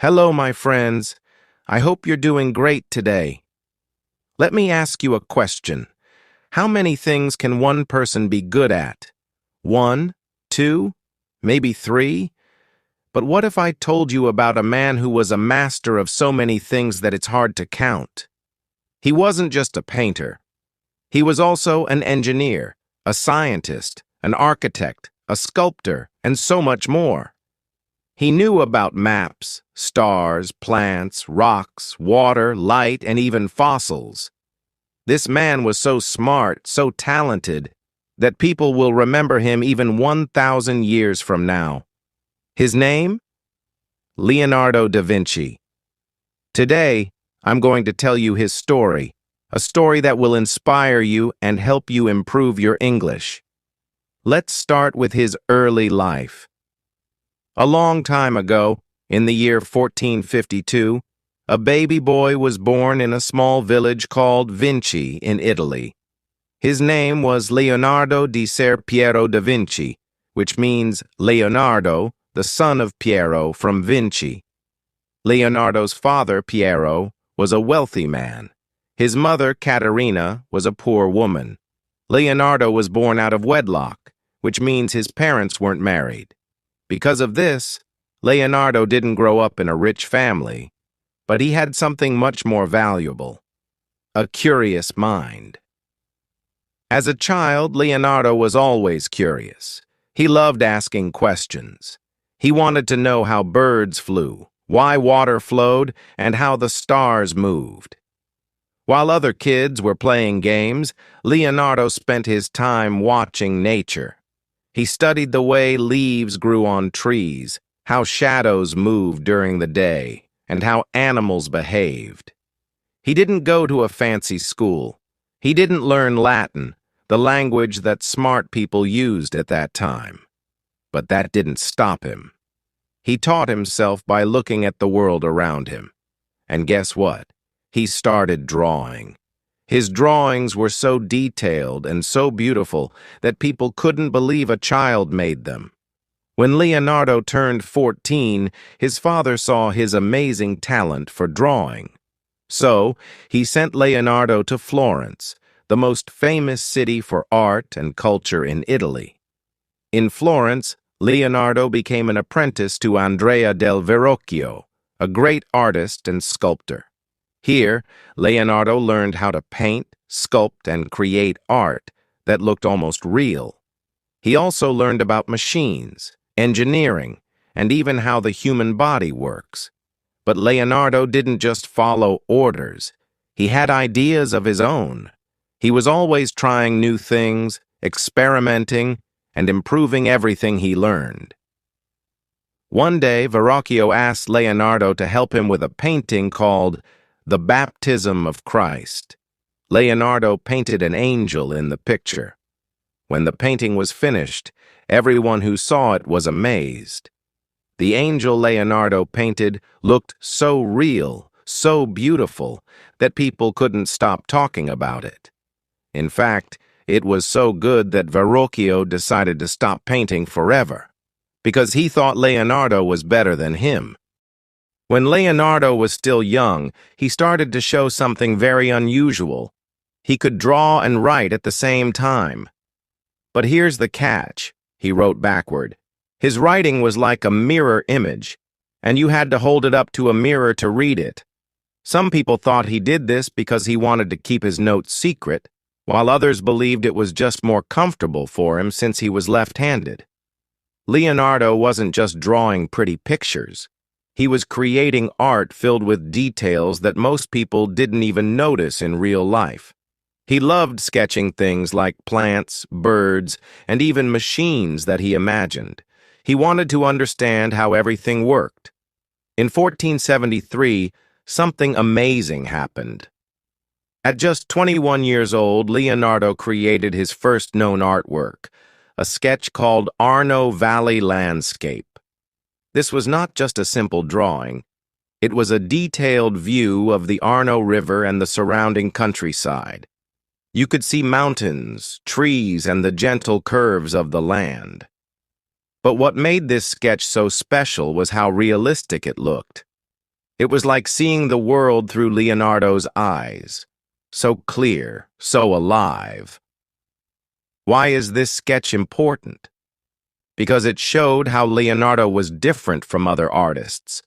Hello, my friends. I hope you're doing great today. Let me ask you a question. How many things can one person be good at? One, two, maybe three? But what if I told you about a man who was a master of so many things that it's hard to count? He wasn't just a painter. He was also an engineer, a scientist, an architect, a sculptor, and so much more. He knew about maps, stars, plants, rocks, water, light, and even fossils. This man was so smart, so talented, that people will remember him even 1,000 years from now. His name? Leonardo da Vinci. Today, I'm going to tell you his story, a story that will inspire you and help you improve your English. Let's start with his early life. A long time ago, in the year 1452, a baby boy was born in a small village called Vinci in Italy. His name was Leonardo di Ser Piero da Vinci, which means Leonardo, the son of Piero from Vinci. Leonardo's father, Piero, was a wealthy man. His mother, Caterina, was a poor woman. Leonardo was born out of wedlock, which means his parents weren't married. Because of this, Leonardo didn't grow up in a rich family, but he had something much more valuable: a curious mind. As a child, Leonardo was always curious. He loved asking questions. He wanted to know how birds flew, why water flowed, and how the stars moved. While other kids were playing games, Leonardo spent his time watching nature. He studied the way leaves grew on trees, how shadows moved during the day, and how animals behaved. He didn't go to a fancy school. He didn't learn Latin, the language that smart people used at that time. But that didn't stop him. He taught himself by looking at the world around him. And guess what? He started drawing. His drawings were so detailed and so beautiful that people couldn't believe a child made them. When Leonardo turned 14, his father saw his amazing talent for drawing. So, he sent Leonardo to Florence, the most famous city for art and culture in Italy. In Florence, Leonardo became an apprentice to Andrea del Verrocchio, a great artist and sculptor. Here, Leonardo learned how to paint, sculpt, and create art that looked almost real. He also learned about machines, engineering, and even how the human body works. But Leonardo didn't just follow orders. He had ideas of his own. He was always trying new things, experimenting, and improving everything he learned. One day, Verrocchio asked Leonardo to help him with a painting called The Baptism of Christ. Leonardo painted an angel in the picture. When the painting was finished, everyone who saw it was amazed. The angel Leonardo painted looked so real, so beautiful, that people couldn't stop talking about it. In fact, it was so good that Verrocchio decided to stop painting forever, because he thought Leonardo was better than him. When Leonardo was still young, he started to show something very unusual. He could draw and write at the same time. But here's the catch, he wrote backward. His writing was like a mirror image, and you had to hold it up to a mirror to read it. Some people thought he did this because he wanted to keep his notes secret, while others believed it was just more comfortable for him since he was left-handed. Leonardo wasn't just drawing pretty pictures. He was creating art filled with details that most people didn't even notice in real life. He loved sketching things like plants, birds, and even machines that he imagined. He wanted to understand how everything worked. In 1473, something amazing happened. At just 21 years old, Leonardo created his first known artwork, a sketch called Arno Valley Landscape. This was not just a simple drawing. It was a detailed view of the Arno River and the surrounding countryside. You could see mountains, trees, and the gentle curves of the land. But what made this sketch so special was how realistic it looked. It was like seeing the world through Leonardo's eyes. So clear, so alive. Why is this sketch important? Because it showed how Leonardo was different from other artists.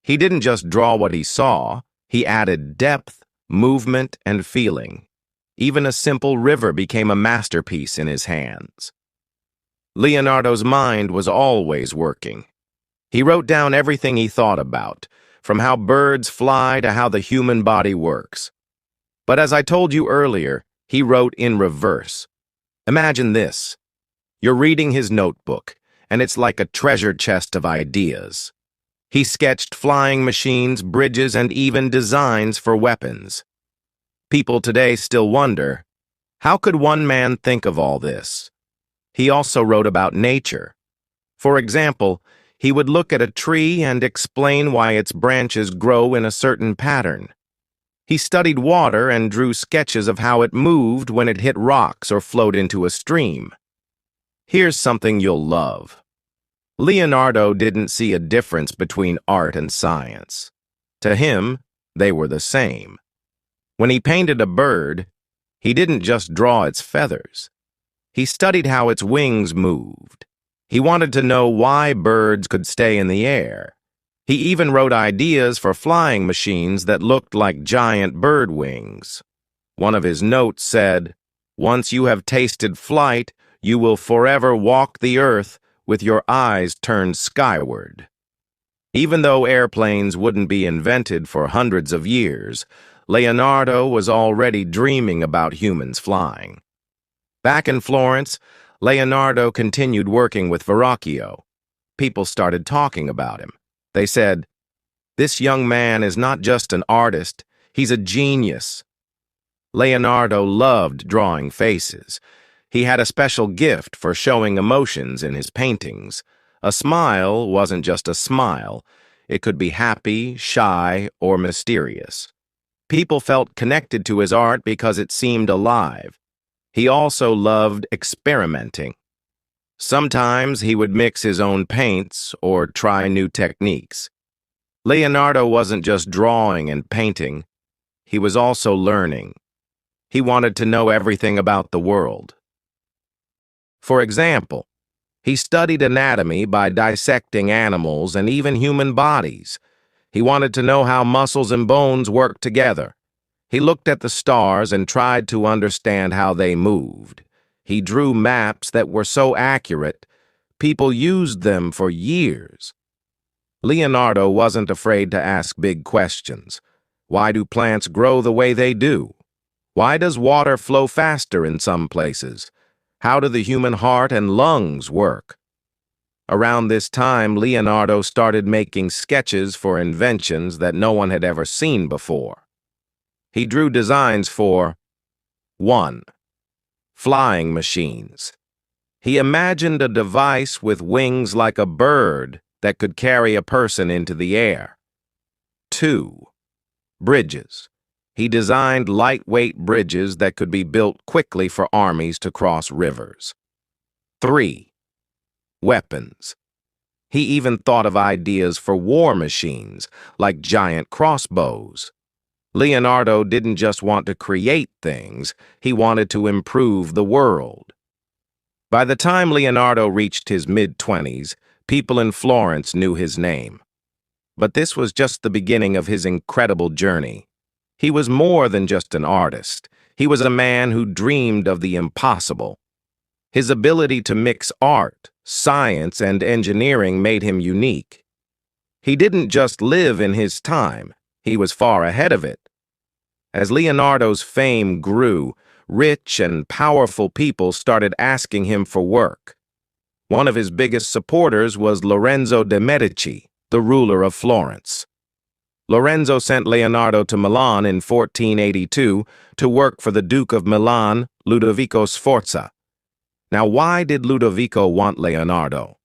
He didn't just draw what he saw, he added depth, movement, and feeling. Even a simple river became a masterpiece in his hands. Leonardo's mind was always working. He wrote down everything he thought about, from how birds fly to how the human body works. But as I told you earlier, he wrote in reverse. Imagine this. You're reading his notebook, and it's like a treasure chest of ideas. He sketched flying machines, bridges, and even designs for weapons. People today still wonder, how could one man think of all this? He also wrote about nature. For example, he would look at a tree and explain why its branches grow in a certain pattern. He studied water and drew sketches of how it moved when it hit rocks or flowed into a stream. Here's something you'll love. Leonardo didn't see a difference between art and science. To him, they were the same. When he painted a bird, he didn't just draw its feathers. He studied how its wings moved. He wanted to know why birds could stay in the air. He even wrote ideas for flying machines that looked like giant bird wings. One of his notes said, "Once you have tasted flight, you will forever walk the earth with your eyes turned skyward." Even though airplanes wouldn't be invented for hundreds of years, Leonardo was already dreaming about humans flying. Back in Florence, Leonardo continued working with Verrocchio. People started talking about him. They said, "This young man is not just an artist, he's a genius." Leonardo loved drawing faces. He had a special gift for showing emotions in his paintings. A smile wasn't just a smile. It could be happy, shy, or mysterious. People felt connected to his art because it seemed alive. He also loved experimenting. Sometimes he would mix his own paints or try new techniques. Leonardo wasn't just drawing and painting. He was also learning. He wanted to know everything about the world. For example, he studied anatomy by dissecting animals and even human bodies. He wanted to know how muscles and bones work together. He looked at the stars and tried to understand how they moved. He drew maps that were so accurate, people used them for years. Leonardo wasn't afraid to ask big questions. Why do plants grow the way they do? Why does water flow faster in some places? How do the human heart and lungs work? Around this time, Leonardo started making sketches for inventions that no one had ever seen before. He drew designs for 1. Flying machines. He imagined a device with wings like a bird that could carry a person into the air. 2. Bridges. He designed lightweight bridges that could be built quickly for armies to cross rivers. 3. Weapons. He even thought of ideas for war machines, like giant crossbows. Leonardo didn't just want to create things, he wanted to improve the world. By the time Leonardo reached his mid-20s, people in Florence knew his name. But this was just the beginning of his incredible journey. He was more than just an artist. He was a man who dreamed of the impossible. His ability to mix art, science, and engineering made him unique. He didn't just live in his time, he was far ahead of it. As Leonardo's fame grew, rich and powerful people started asking him for work. One of his biggest supporters was Lorenzo de' Medici, the ruler of Florence. Lorenzo sent Leonardo to Milan in 1482 to work for the Duke of Milan, Ludovico Sforza. Now, why did Ludovico want Leonardo?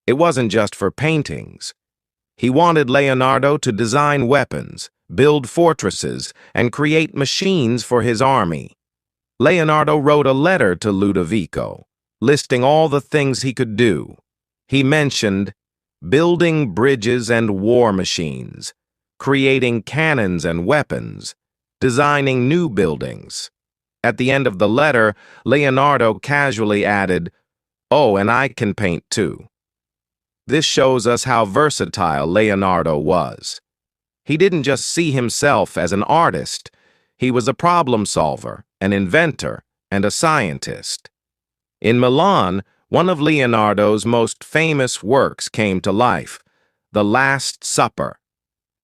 It wasn't just for paintings. He wanted Leonardo to design weapons, build fortresses, and create machines for his army. Leonardo wrote a letter to Ludovico, listing all the things he could do. He mentioned building bridges and war machines, creating cannons and weapons, designing new buildings. At the end of the letter, Leonardo casually added, "Oh, and I can paint too." This shows us how versatile Leonardo was. He didn't just see himself as an artist. He was a problem solver, an inventor, and a scientist. In Milan, one of Leonardo's most famous works came to life, The Last Supper.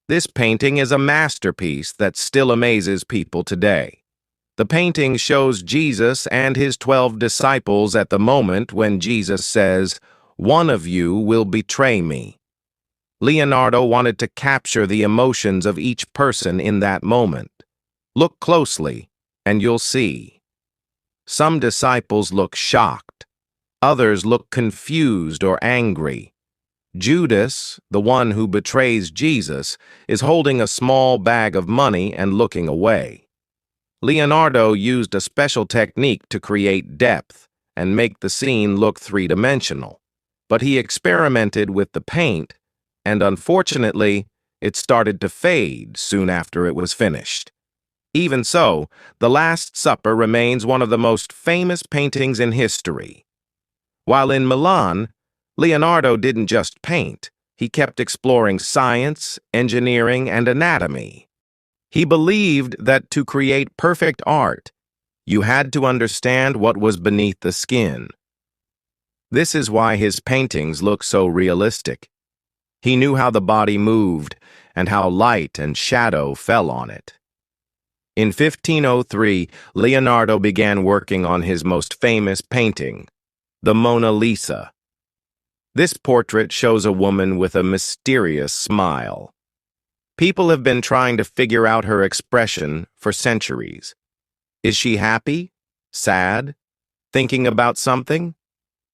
This painting is a masterpiece that still amazes people today. The painting shows Jesus and his 12 disciples at the moment when Jesus says, "One of you will betray me." Leonardo wanted to capture the emotions of each person in that moment. Look closely, and you'll see. Some disciples look shocked. Others look confused or angry. Judas, the one who betrays Jesus, is holding a small bag of money and looking away. Leonardo used a special technique to create depth and make the scene look three-dimensional. But he experimented with the paint, and unfortunately, it started to fade soon after it was finished. Even so, The Last Supper remains one of the most famous paintings in history. While in Milan, Leonardo didn't just paint. He kept exploring science, engineering, and anatomy. He believed that to create perfect art, you had to understand what was beneath the skin. This is why his paintings look so realistic. He knew how the body moved and how light and shadow fell on it. In 1503, Leonardo began working on his most famous painting, the Mona Lisa. This portrait shows a woman with a mysterious smile. People have been trying to figure out her expression for centuries. Is she happy? Sad? Thinking about something?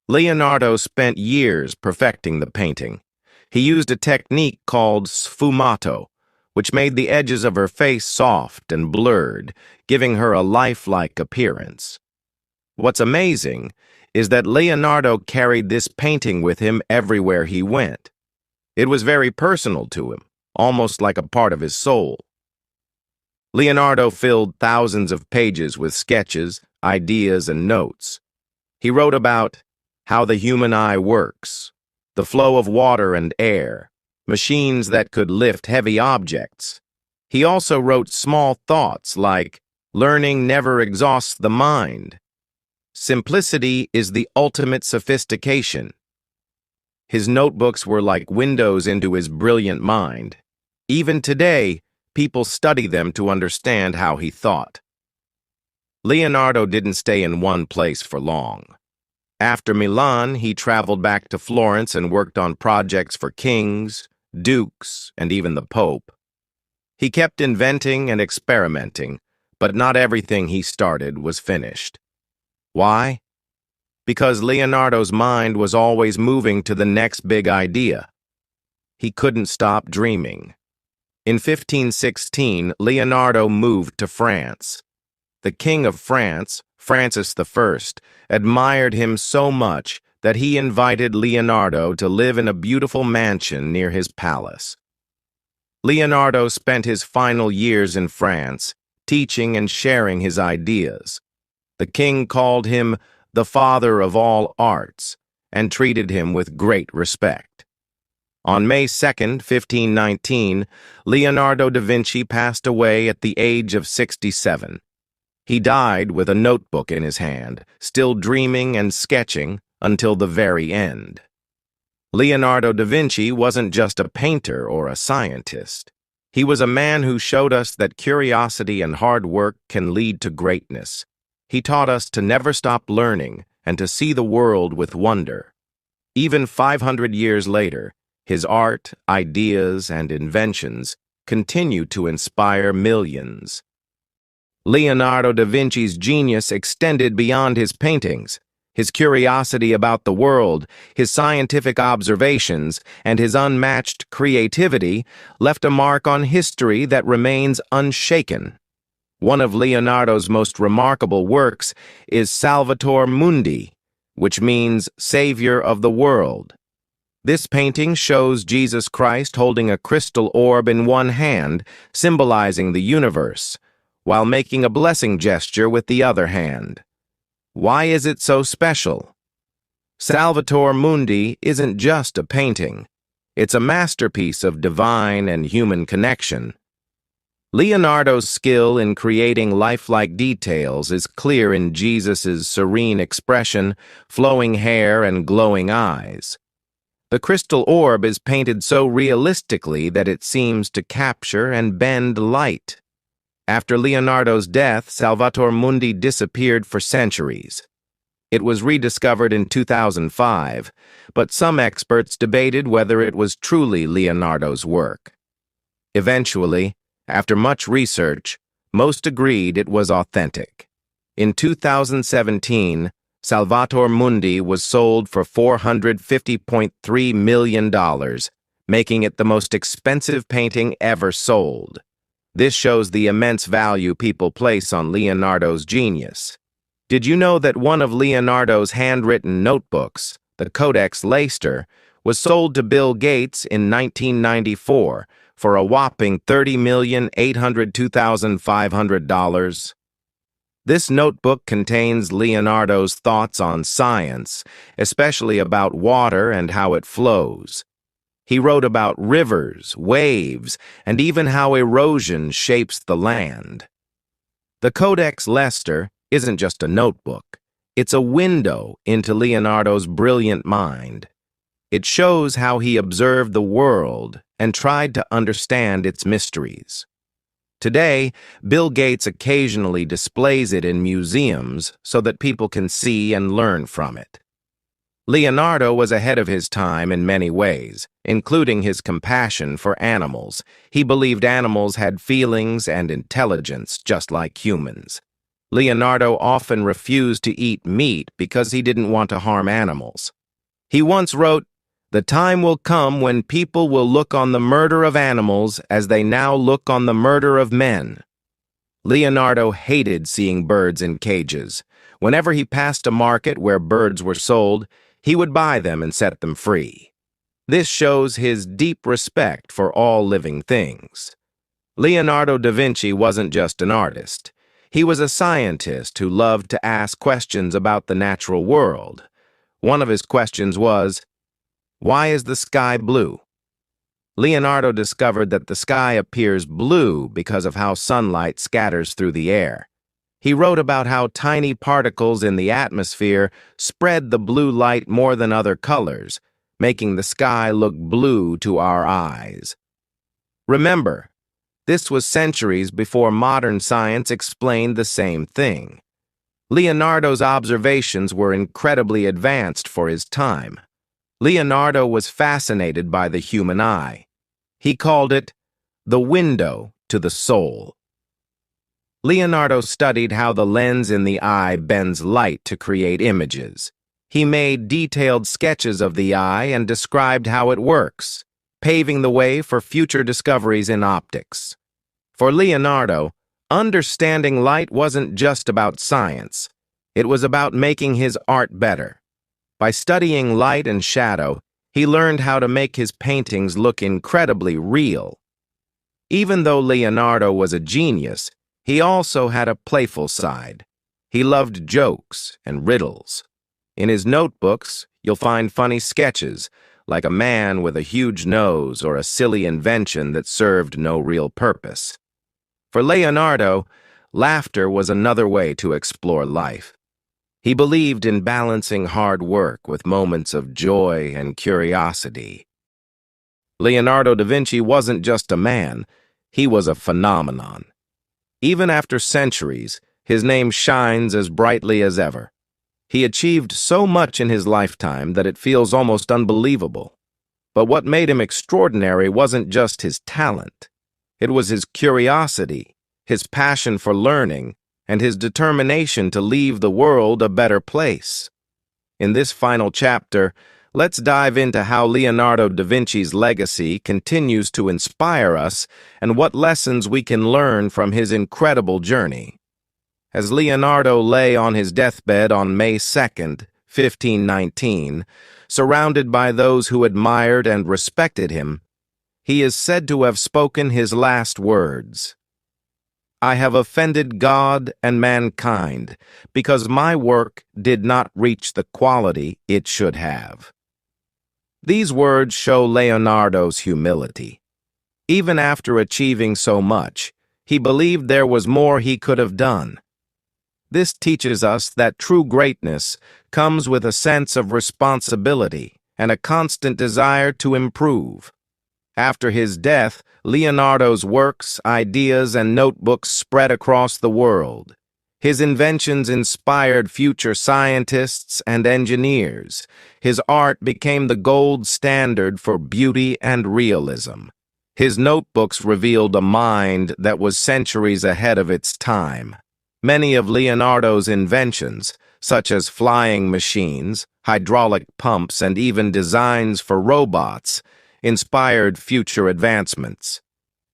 Leonardo spent years perfecting the painting. He used a technique called sfumato, which made the edges of her face soft and blurred, giving her a lifelike appearance. What's amazing is that Leonardo carried this painting with him everywhere he went. It was very personal to him, almost like a part of his soul. Leonardo filled thousands of pages with sketches, ideas, and notes. He wrote about how the human eye works, the flow of water and air, machines that could lift heavy objects. He also wrote small thoughts like, "Learning never exhausts the mind. Simplicity is the ultimate sophistication." His notebooks were like windows into his brilliant mind. Even today, people study them to understand how he thought. Leonardo didn't stay in one place for long. After Milan, he traveled back to Florence and worked on projects for kings, dukes, and even the Pope. He kept inventing and experimenting, but not everything he started was finished. Why? Because Leonardo's mind was always moving to the next big idea. He couldn't stop dreaming. In 1516, Leonardo moved to France. The King of France, Francis I, admired him so much that he invited Leonardo to live in a beautiful mansion near his palace. Leonardo spent his final years in France, teaching and sharing his ideas. The king called him the father of all arts and treated him with great respect. On May 2, 1519, Leonardo da Vinci passed away at the age of 67. He died with a notebook in his hand, still dreaming and sketching until the very end. Leonardo da Vinci wasn't just a painter or a scientist. He was a man who showed us that curiosity and hard work can lead to greatness. He taught us to never stop learning and to see the world with wonder. Even 500 years later, his art, ideas, and inventions continue to inspire millions. Leonardo da Vinci's genius extended beyond his paintings. His curiosity about the world, his scientific observations, and his unmatched creativity left a mark on history that remains unshaken. One of Leonardo's most remarkable works is Salvator Mundi, which means Savior of the World. This painting shows Jesus Christ holding a crystal orb in one hand, symbolizing the universe, while making a blessing gesture with the other hand. Why is it so special? Salvator Mundi isn't just a painting. It's a masterpiece of divine and human connection. Leonardo's skill in creating lifelike details is clear in Jesus' serene expression, flowing hair, and glowing eyes. The crystal orb is painted so realistically that it seems to capture and bend light. After Leonardo's death, Salvator Mundi disappeared for centuries. It was rediscovered in 2005, but some experts debated whether it was truly Leonardo's work. Eventually, after much research, most agreed it was authentic. In 2017, Salvator Mundi was sold for $450.3 million, making it the most expensive painting ever sold. This shows the immense value people place on Leonardo's genius. Did you know that one of Leonardo's handwritten notebooks, the Codex Leicester, was sold to Bill Gates in 1994 for a whopping $30,802,500? This notebook contains Leonardo's thoughts on science, especially about water and how it flows. He wrote about rivers, waves, and even how erosion shapes the land. The Codex Leicester isn't just a notebook. It's a window into Leonardo's brilliant mind. It shows how he observed the world and tried to understand its mysteries. Today, Bill Gates occasionally displays it in museums so that people can see and learn from it. Leonardo was ahead of his time in many ways, including his compassion for animals. He believed animals had feelings and intelligence just like humans. Leonardo often refused to eat meat because he didn't want to harm animals. He once wrote, "The time will come when people will look on the murder of animals as they now look on the murder of men." Leonardo hated seeing birds in cages. Whenever he passed a market where birds were sold, he would buy them and set them free. This shows his deep respect for all living things. Leonardo da Vinci wasn't just an artist. He was a scientist who loved to ask questions about the natural world. One of his questions was, why is the sky blue? Leonardo discovered that the sky appears blue because of how sunlight scatters through the air. He wrote about how tiny particles in the atmosphere spread the blue light more than other colors, making the sky look blue to our eyes. Remember, this was centuries before modern science explained the same thing. Leonardo's observations were incredibly advanced for his time. Leonardo was fascinated by the human eye. He called it the window to the soul. Leonardo studied how the lens in the eye bends light to create images. He made detailed sketches of the eye and described how it works, paving the way for future discoveries in optics. For Leonardo, understanding light wasn't just about science. It was about making his art better. By studying light and shadow, he learned how to make his paintings look incredibly real. Even though Leonardo was a genius, he also had a playful side. He loved jokes and riddles. In his notebooks, you'll find funny sketches, like a man with a huge nose or a silly invention that served no real purpose. For Leonardo, laughter was another way to explore life. He believed in balancing hard work with moments of joy and curiosity. Leonardo da Vinci wasn't just a man, he was a phenomenon. Even after centuries, his name shines as brightly as ever. He achieved so much in his lifetime that it feels almost unbelievable. But what made him extraordinary wasn't just his talent. It was his curiosity, his passion for learning, and his determination to leave the world a better place. In this final chapter, let's dive into how Leonardo da Vinci's legacy continues to inspire us and what lessons we can learn from his incredible journey. As Leonardo lay on his deathbed on May 2nd, 1519, surrounded by those who admired and respected him, he is said to have spoken his last words. "I have offended God and mankind because my work did not reach the quality it should have." These words show Leonardo's humility. Even after achieving so much, he believed there was more he could have done. This teaches us that true greatness comes with a sense of responsibility and a constant desire to improve. After his death, Leonardo's works, ideas, and notebooks spread across the world. His inventions inspired future scientists and engineers. His art became the gold standard for beauty and realism. His notebooks revealed a mind that was centuries ahead of its time. Many of Leonardo's inventions, such as flying machines, hydraulic pumps, and even designs for robots, inspired future advancements.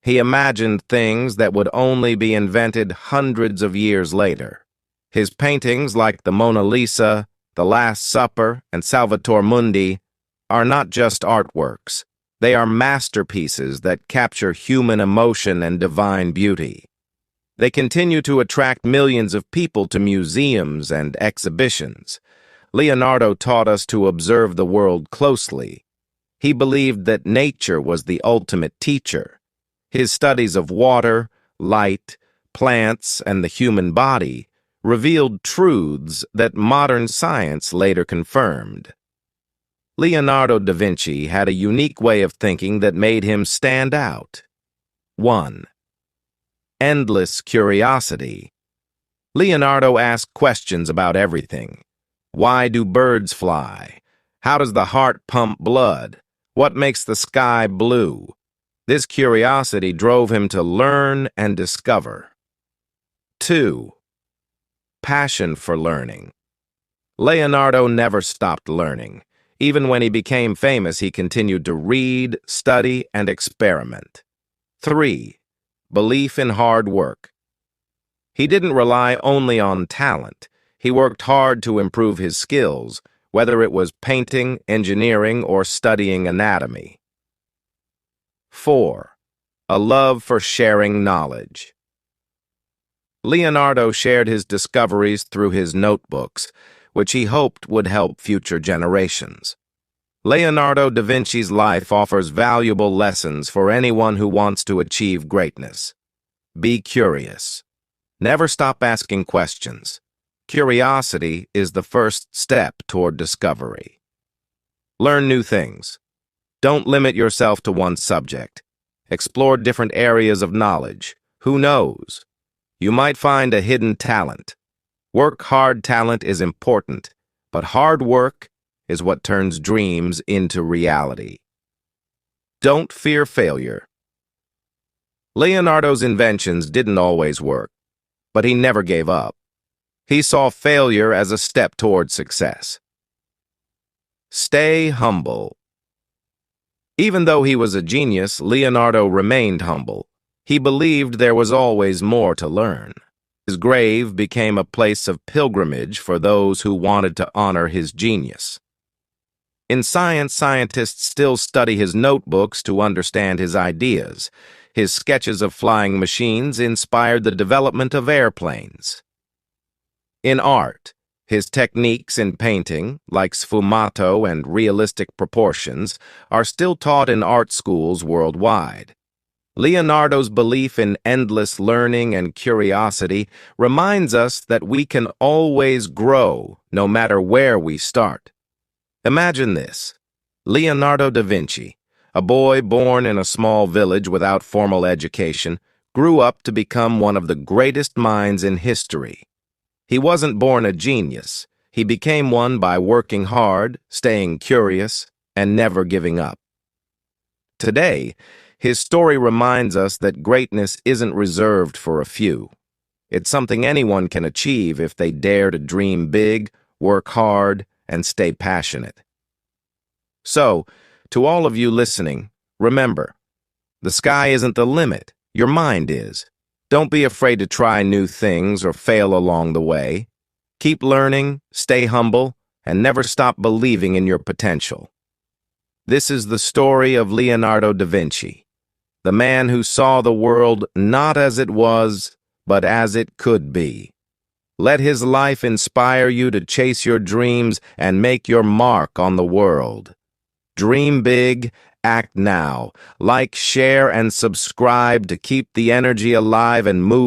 He imagined things that would only be invented hundreds of years later. His paintings like the Mona Lisa, The Last Supper, and Salvator Mundi are not just artworks. They are masterpieces that capture human emotion and divine beauty. They continue to attract millions of people to museums and exhibitions. Leonardo taught us to observe the world closely. He believed that nature was the ultimate teacher. His studies of water, light, plants, and the human body revealed truths that modern science later confirmed. Leonardo da Vinci had a unique way of thinking that made him stand out. 1. Endless curiosity. Leonardo asked questions about everything. Why do birds fly? How does the heart pump blood? What makes the sky blue? This curiosity drove him to learn and discover. 2. Passion for learning. Leonardo never stopped learning. Even when he became famous, he continued to read, study, and experiment. 3. Belief in hard work. He didn't rely only on talent. He worked hard to improve his skills, whether it was painting, engineering, or studying anatomy. 4. A love for sharing knowledge. Leonardo shared his discoveries through his notebooks, which he hoped would help future generations. Leonardo da Vinci's life offers valuable lessons for anyone who wants to achieve greatness. Be curious. Never stop asking questions. Curiosity is the first step toward discovery. Learn new things. Don't limit yourself to one subject. Explore different areas of knowledge. Who knows? You might find a hidden talent. Work hard talent is important, but hard work is what turns dreams into reality. Don't fear failure. Leonardo's inventions didn't always work, but he never gave up. He saw failure as a step toward success. Stay humble. Even though he was a genius, Leonardo remained humble. He believed there was always more to learn. His grave became a place of pilgrimage for those who wanted to honor his genius. In science, scientists still study his notebooks to understand his ideas. His sketches of flying machines inspired the development of airplanes. In art, his techniques in painting, like sfumato and realistic proportions, are still taught in art schools worldwide. Leonardo's belief in endless learning and curiosity reminds us that we can always grow, no matter where we start. Imagine this: Leonardo da Vinci, a boy born in a small village without formal education, grew up to become one of the greatest minds in history. He wasn't born a genius. He became one by working hard, staying curious, and never giving up. Today, his story reminds us that greatness isn't reserved for a few. It's something anyone can achieve if they dare to dream big, work hard, and stay passionate. So, to all of you listening, remember, the sky isn't the limit, your mind is. Don't be afraid to try new things or fail along the way. Keep learning, stay humble, and never stop believing in your potential. This is the story of Leonardo da Vinci, the man who saw the world not as it was, but as it could be. Let his life inspire you to chase your dreams and make your mark on the world. Dream big, act now. Like, share, and subscribe to keep the energy alive and move.